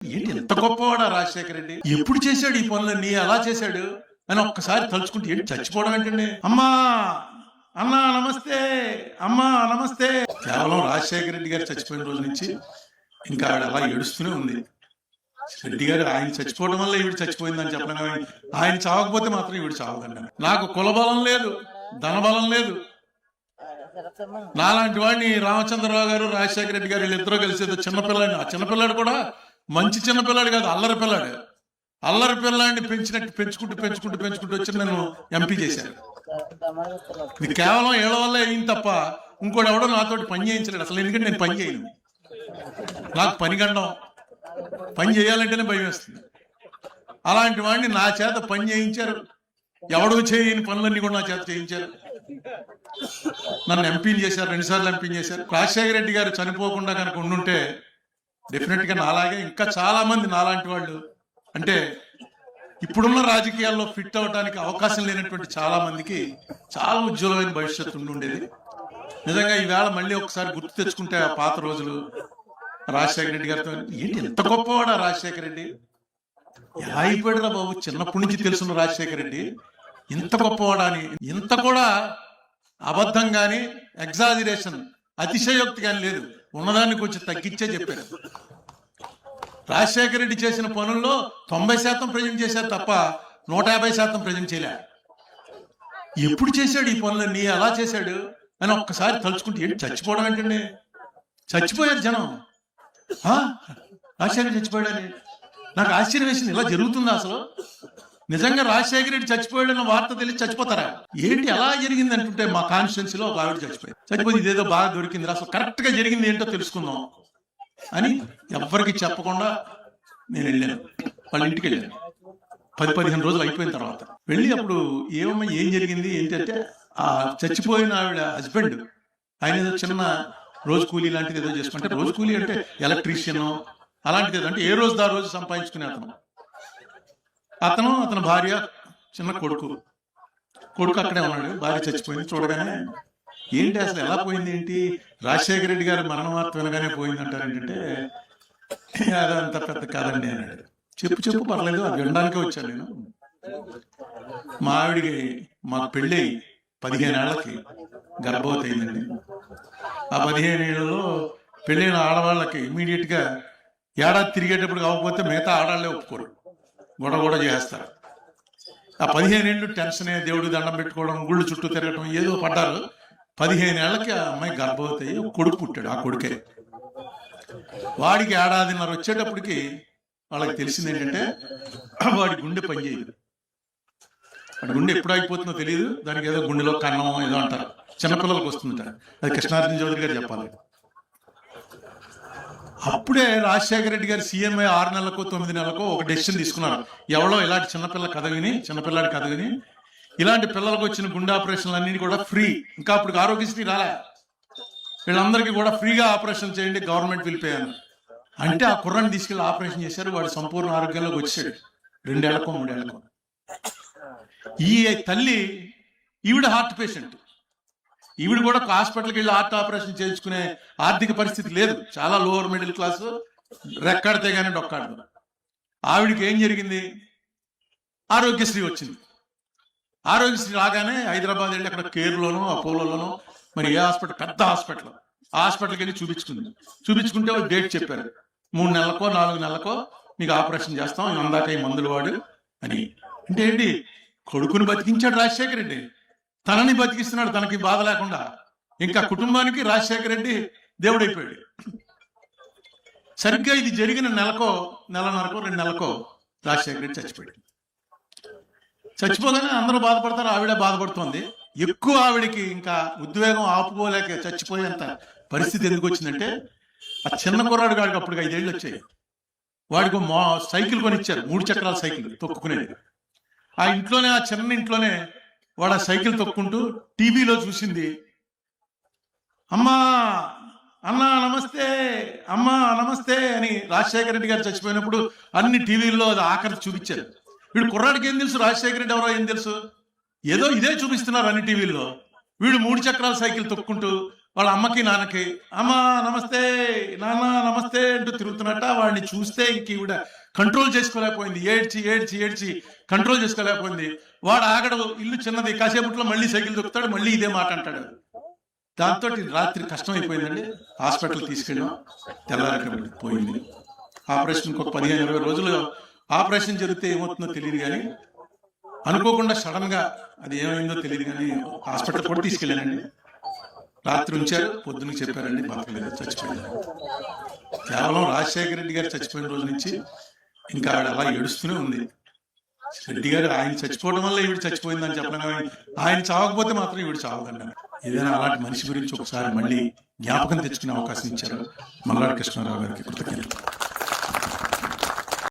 ఏంటి ఎంత గొప్పవాడా రాజశేఖర రెడ్డి, ఎప్పుడు చేశాడు ఈ పనులన్నీ, అలా చేశాడు అని ఒక్కసారి తలుచుకుంటే ఏంటి చచ్చిపోవడం ఏంటండి. అమ్మా అన్నా నమస్తే, అమ్మా నమస్తే. కేవలం రాజశేఖర రెడ్డి గారు చచ్చిపోయిన రోజు నుంచి ఇంకా ఆవిడ అలా ఏడుస్తూనే ఉంది. రెడ్డి గారు ఆయన చచ్చిపోవడం వల్ల ఈవిడ చచ్చిపోయిందని చెప్పడం కానీ ఆయన చావకపోతే మాత్రం ఈవిడ చావదండి. నాకు కులబలం లేదు, ధనబలం లేదు. నాలాంటి వాడిని రామచంద్రరావు గారు రాజశేఖర రెడ్డి గారు వీళ్ళిద్దరూ కలిసి చిన్నపిల్లాడిని, ఆ చిన్నపిల్లాడు కూడా మంచి చిన్నపిల్లాడు కాదు, అల్లరి పిల్లాడు. అల్లరి పిల్లాడిని పెంచుకుంటూ వచ్చి నన్ను ఎంపీ చేశారు. ఇది కేవలం ఏళ్ళ వల్ల అయింది తప్ప ఇంకోటి ఎవడో నాతోటి పని చేయించలేడు అసలు. ఎందుకంటే నేను పని చేయను, నాకు పని గండం, పని చేయాలంటేనే భయం వేస్తుంది. అలాంటి వాడిని నా చేత పని చేయించారు. ఎవడో చేయని పనులన్నీ కూడా నా చేత చేయించారు. నన్ను ఎంపీని చేశారు, 2 సార్లు ఎంపీని చేశారు. రాజశేఖర రెడ్డి గారు చనిపోకుండా కనుక ఉండుంటే డెఫినెట్ గా నాలాగే ఇంకా చాలా మంది నాలాంటి వాళ్ళు, అంటే ఇప్పుడున్న రాజకీయాల్లో ఫిట్ అవడానికి అవకాశం లేనటువంటి చాలా మందికి చాలా ఉజ్వలమైన భవిష్యత్తు ఉండేది. నిజంగా ఈవేళ మళ్ళీ ఒకసారి గుర్తు తెచ్చుకుంటే ఆ పాత రోజులు రాజశేఖర రెడ్డి గారితో, ఏంటి ఎంత గొప్పవాడా రాజశేఖర రెడ్డి, ఎలా అయిపోయాడురా బాబు, చిన్నప్పటి నుంచి తెలుసున్న రాజశేఖర రెడ్డి ఇంత గొప్పవాడా అని. ఇంత కూడా అబద్ధం గాని ఎగ్జాజిరేషన్ అతిశయోక్తి కానీ లేదు, ఉన్నదాన్ని కొంచెం తగ్గించే చెప్పారు. రాజశేఖర రెడ్డి చేసిన పనుల్లో 90% ప్రజెంట్ చేశారు తప్ప 150% ప్రజెంట్ చేయలే. ఎప్పుడు చేశాడు ఈ పనులన్నీ, అలా చేశాడు అని ఒక్కసారి తలుచుకుంటే ఏంటి చచ్చిపోవడం ఏంటండి. చచ్చిపోయారు జనం, రాజశేఖర చచ్చిపోయాడని. నాకు ఆశ్చర్యం వేసింది, ఇలా జరుగుతుందా అసలు? నిజంగా రాజశేఖర రెడ్డి చచ్చిపోయాడన్న వార్త తెలిసి చచ్చిపోతారా ఏంటి? ఎలా జరిగింది అంటుంటే మా కాన్స్టిట్యున్సీలో ఒక ఆవిడ చచ్చిపోయింది ఇదేదో బాగా దొరికింది, అసలు కరెక్ట్ గా జరిగింది ఏంటో తెలుసుకుందాం అని ఎవరికి చెప్పకుండా నేను వెళ్ళాను. వాళ్ళ ఇంటికి వెళ్ళాను. 10-15 రోజులు అయిపోయిన తర్వాత వెళ్ళి అప్పుడు ఏమమ్మా ఏం జరిగింది ఏంటంటే, ఆ చచ్చిపోయిన ఆవిడ హస్బెండ్ ఆయన ఏదో చిన్న రోజు కూలీ లాంటిది ఏదో చేసుకుంటే, రోజు కూలీ అంటే ఎలక్ట్రీషియన్ అలాంటిది ఏదో, అంటే ఏ రోజు ఆ రోజు సంపాదించుకునే అతని భార్య, చిన్న కొడుకు అక్కడే ఉన్నాడు. భార్య చచ్చిపోయింది. చూడగానే ఏంటి అసలు ఎలా పోయింది ఏంటి, రాజశేఖర రెడ్డి గారు మరణ వార్త వినగానే పోయింది అంటారు ఏంటంటే, అదంత పెద్ద కాదండి అన్నాడు. చెప్పు పర్లేదు, అది వినడానికే వచ్చాను నేను. మా ఆవిడికి మాకు పెళ్ళి 15 ఏళ్లకి గర్భవతి అయిందండి. ఆ 15 ఏళ్లలో పెళ్ళైన ఆడవాళ్ళకి ఇమీడియట్ గా ఏడాది తిరిగేటప్పుడు కాకపోతే మిగతా ఆడాళ్లే ఒప్పుకోరు, గొడవ చేస్తారు. ఆ 15 ఏళ్ళు టెన్షనే, దేవుడి దండం పెట్టుకోవడం, గుళ్ళు చుట్టూ తిరగడం, ఏదో పడ్డారు. 15 ఏళ్లకి ఆ అమ్మాయి గర్భవతి అయ్యి కొడుకు పుట్టాడు. ఆ కొడుకే వాడికి ఏడాదిన్నర వచ్చేటప్పటికి వాళ్ళకి తెలిసింది ఏంటంటే వాడి గుండె పనిచేయదు. వాడి గుండె ఎప్పుడు ఆగిపోతుందో తెలియదు. దానికి ఏదో గుండెలో కన్నం ఏదో అంటారు, చిన్నపిల్లలకు వస్తుంటారు. అది కృష్ణార్జున చౌదరి గారు చెప్పాలి. అప్పుడే రాజశేఖర రెడ్డి గారు సీఎం 6 నెలలకో 9 నెలలకో ఒక డెసిషన్ తీసుకున్నారు. ఎవరో ఇలాంటి చిన్నపిల్లాడి కథ విని ఇలాంటి పిల్లలకు వచ్చిన గుండె ఆపరేషన్లు అన్ని కూడా ఫ్రీ. ఇంకా అప్పుడు ఆరోగ్యశ్రీ రాలే, వీళ్ళందరికీ కూడా ఫ్రీగా ఆపరేషన్ చేయండి గవర్నమెంట్ పిలిపోయాను అంటే ఆ కుర్రాన్ని తీసుకెళ్లి ఆపరేషన్ చేశారు. వాడు సంపూర్ణ ఆరోగ్యంలోకి వచ్చాడు 2 ఏళ్లకో 3 ఏళ్లకో. ఈ తల్లి ఈవిడ హార్ట్ పేషెంట్. ఈవిడ కూడా హాస్పిటల్కి వెళ్ళి హార్ట్ ఆపరేషన్ చేయించుకునే ఆర్థిక పరిస్థితి లేదు. చాలా లోవర్ మిడిల్ క్లాస్, రెక్కాడితే గానీ డొక్కాడదు. ఆవిడికి ఏం జరిగింది, ఆరోగ్యశ్రీ వచ్చింది. ఆరోగ్యశ్రీ రాగానే హైదరాబాద్ వెళ్ళి అక్కడ కేర్లోనో అపోలోలోనో మరి ఏ హాస్పిటల్, పెద్ద హాస్పిటల్కి వెళ్ళి చూపించుకుంటే వాళ్ళు డేట్ చెప్పారు. 3 నెలలకో 4 నెలలకో మీకు ఆపరేషన్ చేస్తాం, అందాక ఈ మందులు వాడు అని. అంటే ఏంటి, కొడుకుని బతికించాడు రాజశేఖర రెడ్డి, తనని బతికిస్తున్నాడు తనకి బాధ లేకుండా. ఇంకా కుటుంబానికి రాజశేఖర రెడ్డి దేవుడైపోయాడు. సరిగ్గా ఇది జరిగిన నెలనరకో 2 నెలలకో రాజశేఖర రెడ్డి చచ్చిపోగానే అందరూ బాధపడతారు, ఆవిడ బాధపడుతోంది. ఎక్కువ ఆవిడికి ఇంకా ఉద్వేగం ఆపుకోలేక చచ్చిపోయేంత పరిస్థితి ఎందుకు వచ్చిందంటే, ఆ చిన్న కుర్రాడు గాడికి అప్పుడు 5 ఏళ్ళు వచ్చాయి. వాడికి సైకిల్ కొనిచ్చారు, 3 చక్రాల సైకిల్ తొక్కుకునేది. ఆ ఇంట్లోనే, ఆ చిన్న ఇంట్లోనే వాడు ఆ సైకిల్ తొక్కుంటూ టీవీలో చూసింది, అమ్మా అన్నా నమస్తే, అమ్మా నమస్తే అని రాజశేఖర రెడ్డి గారు చచ్చిపోయినప్పుడు అన్ని టీవీల్లో అది ఆఖరి చూపించారు. వీడు కుర్రాడికి ఏం తెలుసు రాజశేఖర రెడ్డి ఎవరో ఏం తెలుసు, ఏదో ఇదే చూపిస్తున్నారు అన్ని టీవీల్లో. వీడు 3 చక్రాల సైకిల్ తొక్కుంటూ వాళ్ళ అమ్మకి నాన్నకి అమ్మ నమస్తే, నాన్న నమస్తే అంటూ తిరుగుతున్నట్ట. వాడిని చూస్తే ఇంక ఈవిడ కంట్రోల్ చేసుకోలేకపోయింది, ఏడ్చి ఏడ్చి ఏడ్చి కంట్రోల్ చేసుకోలేకపోయింది. వాడు ఆగడు, ఇల్లు చిన్నది, కాసేపట్లో మళ్ళీ సైకిల్ దొక్కుతాడు, మళ్ళీ ఇదే మాట అంటాడు. దాంతో రాత్రి కష్టం అయిపోయిందండి. హాస్పిటల్ తీసుకెళ్ళాం, తెల్లారి పోయింది. ఆపరేషన్ ఇంకొక 15-20 రోజులు ఆపరేషన్ జరిగితే ఏమవుతుందో తెలియదు, కానీ అనుకోకుండా సడన్ గా అది ఏమైందో తెలియదు, కానీ హాస్పిటల్ కూడా తీసుకెళ్ళానండి. రాత్రి ఉంచారు, పొద్దున్న చెప్పారండి బతకలేదు, చచ్చిపోయారు. కేవలం రాజశేఖర రెడ్డి గారు చచ్చిపోయిన రోజు నుంచి ఇంకా ఆవిడ అలా ఏడుస్తూనే ఉంది. రెడ్డి గారు ఆయన చచ్చిపోవడం వల్ల ఈవిడ చచ్చిపోయిందని చెప్పడం, కానీ ఆయన చావకపోతే మాత్రం ఈవిడ చావదండి. ఏదైనా అలాంటి మనిషి గురించి ఒకసారి మళ్ళీ జ్ఞాపకం తెచ్చుకునే అవకాశం ఇచ్చారు మల్లాడి కృష్ణారావు గారికి కృతజ్ఞతలు.